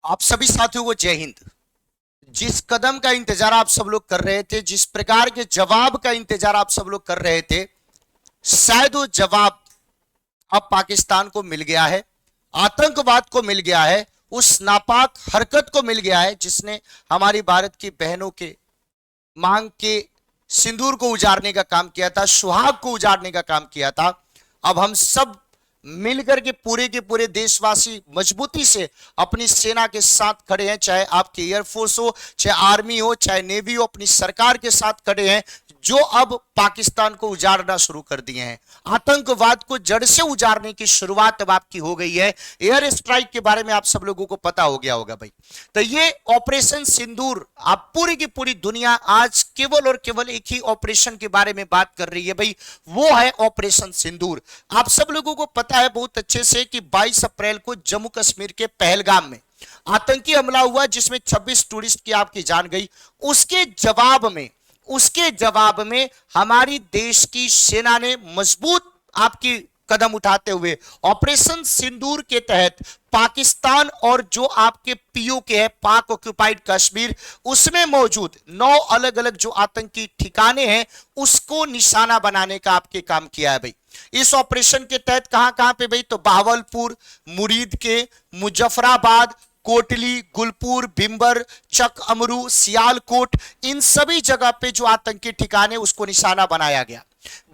आप सभी साथियों को जय हिंद। जिस कदम का इंतजार आप सब लोग कर रहे थे, जिस प्रकार के जवाब का इंतजार आप सब लोग कर रहे थे, शायद वो जवाब अब पाकिस्तान को मिल गया है, आतंकवाद को मिल गया है, उस नापाक हरकत को मिल गया है जिसने हमारी भारत की बहनों के मांग के सिंदूर को उजाड़ने का काम किया था, सुहाग को उजाड़ने का काम किया था। अब हम सब मिलकर के पूरे देशवासी मजबूती से अपनी सेना के साथ खड़े हैं, चाहे आपकी एयरफोर्स हो, चाहे आर्मी हो, चाहे नेवी हो, अपनी सरकार के साथ खड़े हैं जो अब पाकिस्तान को उजाड़ना शुरू कर दिए हैं। आतंकवाद को जड़ से उजाड़ने की शुरुआत अब आपकी हो गई है। एयर स्ट्राइक के बारे में आप सब लोगों को पता हो गया होगा भाई। तो ये ऑपरेशन सिंदूर, आप पूरी की पूरी दुनिया आज केवल और केवल एक ही ऑपरेशन के बारे में बात कर रही है भाई, वो है ऑपरेशन सिंदूर। आप सब लोगों को पता है बहुत अच्छे से कि 22 अप्रैल को जम्मू कश्मीर के पहलगाम में आतंकी हमला हुआ जिसमें 26 टूरिस्ट की आपकी जान गई। उसके जवाब में हमारी देश की सेना ने मजबूत आपकी कदम उठाते हुए ऑपरेशन सिंदूर के तहत पाकिस्तान और जो आपके पीओके है, पाक ऑक्युपाइड कश्मीर, उसमें मौजूद 9 अलग अलग जो आतंकी ठिकाने हैं उसको निशाना बनाने का आपके काम किया है भाई। इस ऑपरेशन के तहत कहां पे भाई, तो बहावलपुर, मुरीद के, मुजफ्फराबाद, कोटली, गुलपुर, बिम्बर, चक अमरू, सियालकोट, इन सभी जगह पे जो आतंकी ठिकाने उसको निशाना बनाया गया।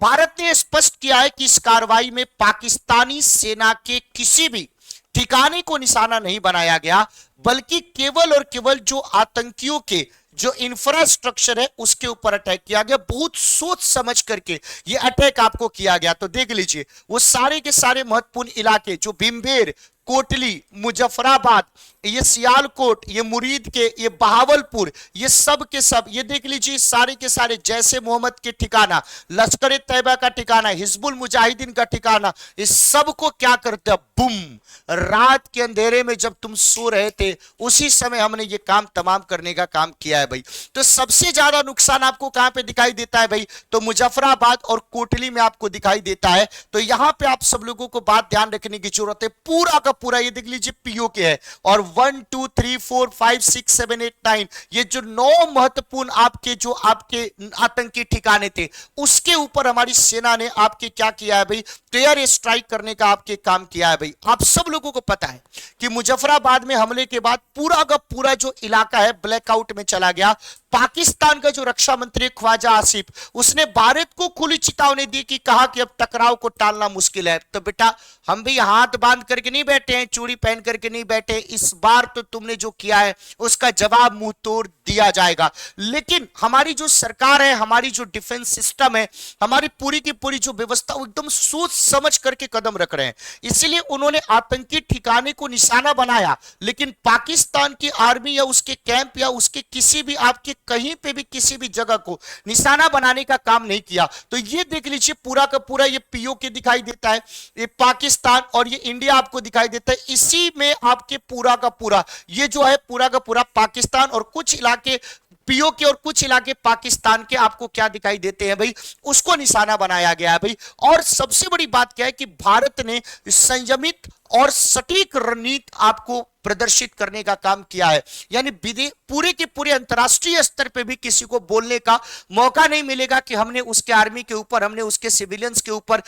भारत ने स्पष्ट किया है कि इस कार्रवाई में पाकिस्तानी सेना के किसी भी ठिकाने को निशाना नहीं बनाया गया, बल्कि केवल और केवल जो आतंकियों के जो इंफ्रास्ट्रक्चर है उसके ऊपर अटैक किया गया। बहुत सोच समझ करके ये अटैक आपको किया गया। तो देख लीजिए वो सारे के सारे महत्वपूर्ण इलाके जो बिम्बेर, कोटली, मुजफ्फराबाद, ये सियालकोट, ये मुरीद के, ये बहावलपुर, ये सब के सब, ये देख लीजिए सारे के सारे जैसे मोहम्मद के ठिकाना, लश्कर ए तैयबा का ठिकाना, हिजबुल मुजाहिदीन का ठिकाना, इस सब को क्या करते हैं, बुम, रात के अंधेरे में जब तुम सो रहे थे उसी समय हमने ये काम तमाम करने का काम किया है भाई। तो सबसे ज्यादा नुकसान आपको कहां पे दिखाई देता है भाई, तो मुजफ्फराबाद और कोटली में आपको दिखाई देता है। तो यहां पे आप सब लोगों को बात ध्यान रखने की जरूरत है। पूरा का पूरा ये देख लीजिए पीओके है और 1 2 3 4 5 6 7 8 9 ये जो 9 महत्वपूर्ण आपके जो आपके आतंकी ठिकाने थे उसके ऊपर हमारी सेना ने आपके क्या किया है भाई, एयर स्ट्राइक करने का आपके काम किया है भाई। आप सब लोगों को पता है कि मुजफ्फराबाद में हमले के बाद पूरा का पूरा जो इलाका है ब्लैकआउट में चला गया। पाकिस्तान का जो रक्षा मंत्री ख्वाजा आसिफ, उसने भारत को खुली चेतावनी दी कि कहा कि अब टकराव को टालना मुश्किल है। तो बेटा हम भी हाथ बांध करके नहीं बैठे हैं, चूड़ी पहन करके नहीं बैठे, इस बार तो तुमने जो किया है उसका जवाब मुंह तोड़ दिया जाएगा। लेकिन हमारी जो सरकार है, हमारी जो डिफेंस सिस्टम है, हमारी पूरी की पूरी जो व्यवस्था एकदम सोच समझ करके कदम रख रहे हैं। इसलिए उन्होंने आतंकी ठिकाने को निशाना बनाया, लेकिन पाकिस्तान की आर्मी या उसके कैंप या उसके किसी भी आपके कहीं पे भी किसी भी जगह को निशाना बनाने का काम नहीं किया। तो ये देख लीजिए पूरा का पूरा ये पीओके दिखाई देता है, ये पाकिस्तान और ये इंडिया आपको दिखाई देता है। इसी में आपके पूरा का पूरा ये जो है पूरा का पूरा पाकिस्तान और कुछ इलाके पीओके और कुछ इलाके पाकिस्तान के आपको क्या दिखाई देते हैं भाई, उसको निशाना बनाया गया है भाई। और सबसे बड़ी बात क्या है कि भारत ने संयमित और सटीक रणनीति आपको प्रदर्शित करने का काम किया है। यानी पूरे के पूरे अंतरराष्ट्रीय स्तर पे भी किसी को बोलने का मौका नहीं मिलेगा कि हमने उसके आर्मी के ऊपर, हमने उसके सिविलियंस के ऊपर,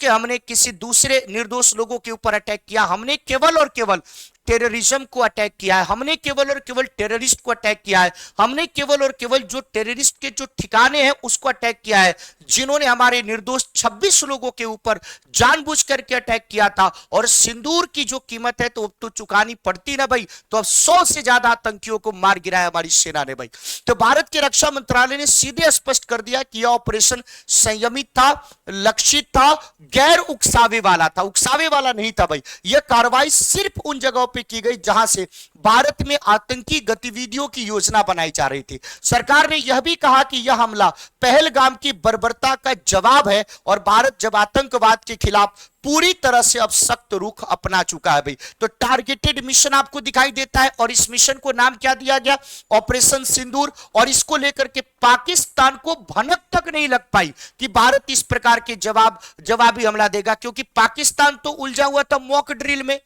हमने किसी दूसरे निर्दोष लोगों के ऊपर अटैक किया। हमने केवल और केवल टेररिज्म को अटैक किया है, हमने केवल और केवल टेररिस्ट को अटैक किया है, हमने केवल और केवल जो टेररिस्ट के जो ठिकाने हैं उसको अटैक किया है, जिन्होंने हमारे निर्दोष 26 लोगों के ऊपर जानबूझ करके अटैक किया था। और सिंदूर की जो कीमत है तो अब तो चुकानी पड़ती ना भाई। तो अब 100 से ज्यादा आतंकियों को मार गिराया हमारी सेना ने भाई। तो भारत के रक्षा मंत्रालय ने सीधे स्पष्ट कर दिया कि यह ऑपरेशन संयमित था, लक्षित था, गैर उकसावे वाला था, उकसावे वाला नहीं था भाई। यह कार्रवाई सिर्फ उन जगहों पे की गई जहां से भारत में आतंकी गतिविधियों की योजना बनाई जा रही थी। सरकार ने यह भी कहा कि यह हमला पहलगाम की बर्बरता का जवाब है और भारत जब आतंकवाद के खिलाफ पूरी तरह से अब सख्त रुख अपना चुका है भाई। तो टारगेटेड मिशन आपको दिखाई देता है और इस मिशन को नाम क्या दिया गया, ऑपरेशन सिंदूर। और इसको लेकर के पाकिस्तान को भनक तक नहीं लग पाई कि भारत इस प्रकार के जवाबी हमला देगा, क्योंकि पाकिस्तान तो उलझा हुआ था मॉक ड्रिल में।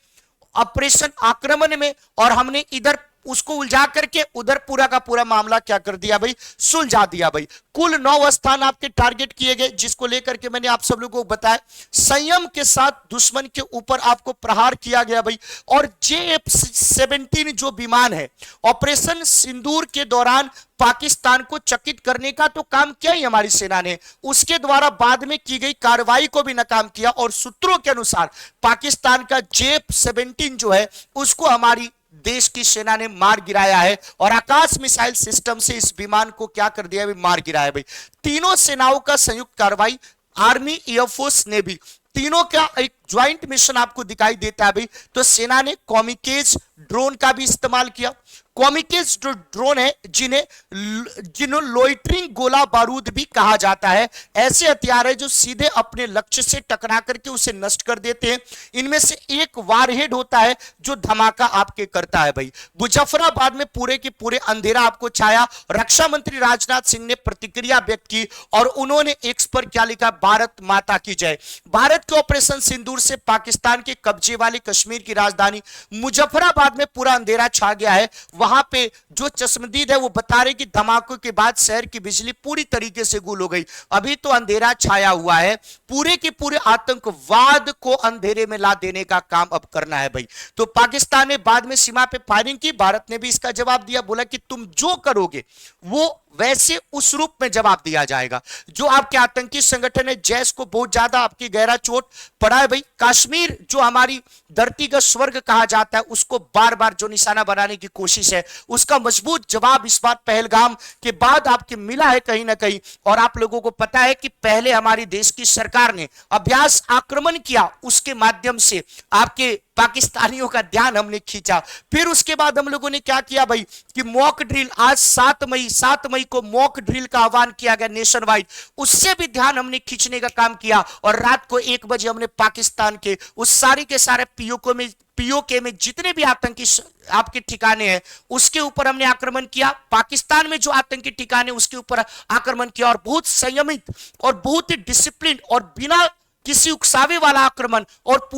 ऑपरेशन आक्रमण में, और हमने इधर उसको उलझा करके उधर पूरा का पूरा मामला क्या कर दिया भाई, सुलझा दिया भाई। कुल 9 स्थान आपके टारगेट किए गए, जिसको लेकर के मैंने आप सब लोगों को बताया, संयम के साथ दुश्मन के ऊपर आपको प्रहार किया गया भाई। और JF-17 जो विमान है, ऑपरेशन सिंदूर के दौरान पाकिस्तान को चकित करने का तो काम किया ही हमारी सेना ने, उसके द्वारा बाद में की गई कार्रवाई को भी नाकाम किया, और सूत्रों के अनुसार पाकिस्तान का JF-17 जो है उसको हमारी देश की सेना ने मार गिराया है, और आकाश मिसाइल सिस्टम से इस विमान को क्या कर दिया, मार गिराया भाई। तीनों सेनाओं का संयुक्त कार्रवाई, आर्मी, एयरफोर्स, नेवी, तीनों का एक ज्वाइंट मिशन आपको दिखाई देता है भाई। तो सेना ने कॉमिकेज ड्रोन का भी इस्तेमाल किया। कॉमिकेज जो ड्रोन है, जिन्हें लोइटरिंग गोला बारूद भी कहा जाता है, ऐसे हथियार है जो सीधे अपने लक्ष्य से टकरा करके उसे नष्ट कर देते हैं। इनमें से एक वारहेड होता है जो धमाका आपके करता है भाई। मुजफ्फराबाद में पूरे के पूरे अंधेरा आपको छाया। रक्षा मंत्री राजनाथ सिंह ने प्रतिक्रिया व्यक्त की और उन्होंने एक्स पर क्या लिखा, भारत माता की जय। भारत के ऑपरेशन सिंदूर से पाकिस्तान के कब्जे वाले कश्मीर की राजधानी मुजफ्फराबाद में पूरा अंधेरा छा गया है। वहां पे जो चश्मदीद है वो बता रहे कि धमाकों के बाद शहर की बिजली पूरी तरीके से गुल हो गई। अभी तो अंधेरा छाया हुआ है, पूरे के पूरे आतंकवाद को अंधेरे में ला देने का काम अब करना है भाई। तो पाकिस्तान ने बाद में सीमा पे फायरिंग की, भारत ने भी इसका जवाब दिया, बोला कि तुम जो करोगे वो वैसे उस रूप में जवाब दिया जाएगा। जो आपके आतंकी संगठन है जैश को बहुत ज्यादा आपकी गहरा चोट पड़ा है भाई। कश्मीर जो हमारी धरती का स्वर्ग कहा जाता है, उसको बार बार जो निशाना बनाने की कोशिश है, उसका मजबूत जवाब इस बार पहलगाम के बाद आपके मिला है कहीं ना कहीं। और आप लोगों को पता है कि पहले हमारी देश की सरकार ने अभ्यास आक्रमण किया, उसके माध्यम से आपके पाकिस्तानियों का ध्यान हमने खींचा। फिर उसके बाद हम लोगों ने क्या किया भाई कि मॉक ड्रिल, आज 7 मई को मॉक ड्रिल का आह्वान किया गया नेशन वाइड, उससे भी ध्यान हमने खींचने का काम किया। और रात को 1 बजे हमने पाकिस्तान के उस सारी के सारे पीओके में जितने भी आतंकी आपके ठिकाने हैं उसके ऊपर हमने आक्रमण किया। पाकिस्तान में जो आतंकी ठिकाने उसके ऊपर आक्रमण किया, और बहुत संयमित और बहुत ही डिसिप्लिन और बिना किसी उकसावे वाला आक्रमण, और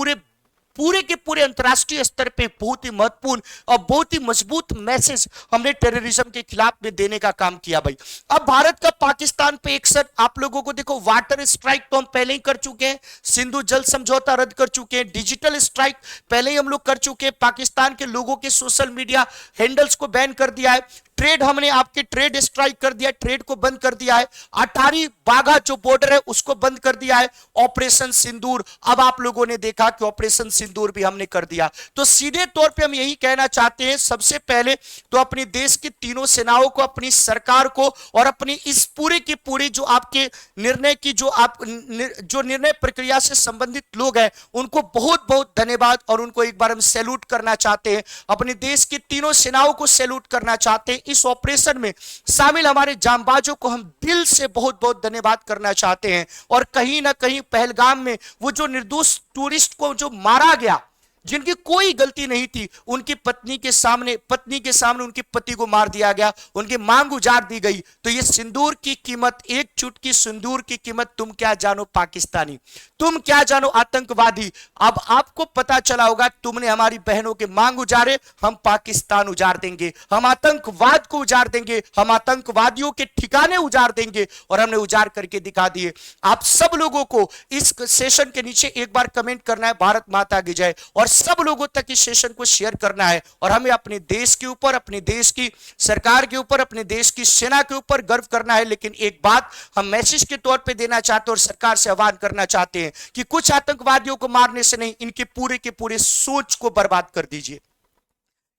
पूरे के पूरे अंतरराष्ट्रीय स्तर पे बहुत ही महत्वपूर्ण और बहुत ही मजबूत मैसेज हमने टेररिज्म के खिलाफ में देने का काम किया भाई। अब भारत का पाकिस्तान पे एक्शन आप लोगों को देखो, वाटर स्ट्राइक तो हम पहले ही कर चुके हैं, सिंधु जल समझौता रद्द कर चुके हैं, डिजिटल स्ट्राइक पहले ही हम लोग कर चुके हैं, पाकिस्तान के लोगों के सोशल मीडिया हैंडल्स को बैन कर दिया है, ट्रेड हमने आपके ट्रेड स्ट्राइक कर दिया, ट्रेड को बंद कर दिया है, अटारी बाघा जो बॉर्डर है उसको बंद कर दिया है। ऑपरेशन सिंदूर, अब आप लोगों ने देखा कि ऑपरेशन सिंदूर भी हमने कर दिया। तो सीधे तौर पे हम यही कहना चाहते हैं, सबसे पहले तो अपने देश की तीनों सेनाओं को, अपनी सरकार को और अपनी इस पूरे की पूरी जो आपके निर्णय की जो निर्णय प्रक्रिया से संबंधित लोग हैं उनको बहुत बहुत धन्यवाद, और उनको एक बार हम सैल्यूट करना चाहते हैं। अपने देश की तीनों सेनाओं को सैल्यूट करना चाहते हैं। इस ऑपरेशन में शामिल हमारे जांबाजों को हम दिल से बहुत बहुत धन्यवाद करना चाहते हैं। और कहीं ना कहीं पहलगाम में वो जो निर्दोष टूरिस्ट को जो मारा गया, जिनकी कोई गलती नहीं थी, उनकी पत्नी के सामने उनके पति को मार दिया गया, उनकी मांग उजाड़ दी गई। तो ये सिंदूर की कीमत, एक चुटकी सिंदूर की कीमत तुम क्या जानो पाकिस्तानी, तुम क्या जानो आतंकवादी। अब आपको पता चला होगा, तुमने हमारी बहनों के मांग उजाड़े, हम पाकिस्तान उजाड़ देंगे, हम आतंकवाद को उजाड़ देंगे, हम आतंकवादियों के ठिकाने उजाड़ देंगे, और हमने उजाड़ करके दिखा दिए। आप सब लोगों को इस सेशन के नीचे एक बार कमेंट करना है, भारत माता की जय, और सब लोगों तक इस सेशन को शेयर करना है। और हमें अपने देश के ऊपर, अपने देश की सरकार के ऊपर, अपने देश की सेना के ऊपर गर्व करना है। लेकिन एक बात हम मैसेज के तौर पे देना चाहते हैं और सरकार से आह्वान करना चाहते हैं कि कुछ आतंकवादियों को मारने से नहीं, इनके पूरे के पूरे सोच को बर्बाद कर दीजिए,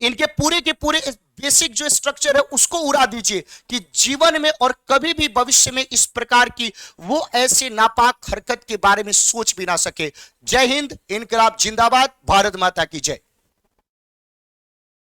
इनके पूरे के पूरे बेसिक जो स्ट्रक्चर है उसको उड़ा दीजिए, कि जीवन में और कभी भी भविष्य में इस प्रकार की वो ऐसे नापाक हरकत के बारे में सोच भी ना सके। जय हिंद, इनकलाब जिंदाबाद, भारत माता की जय।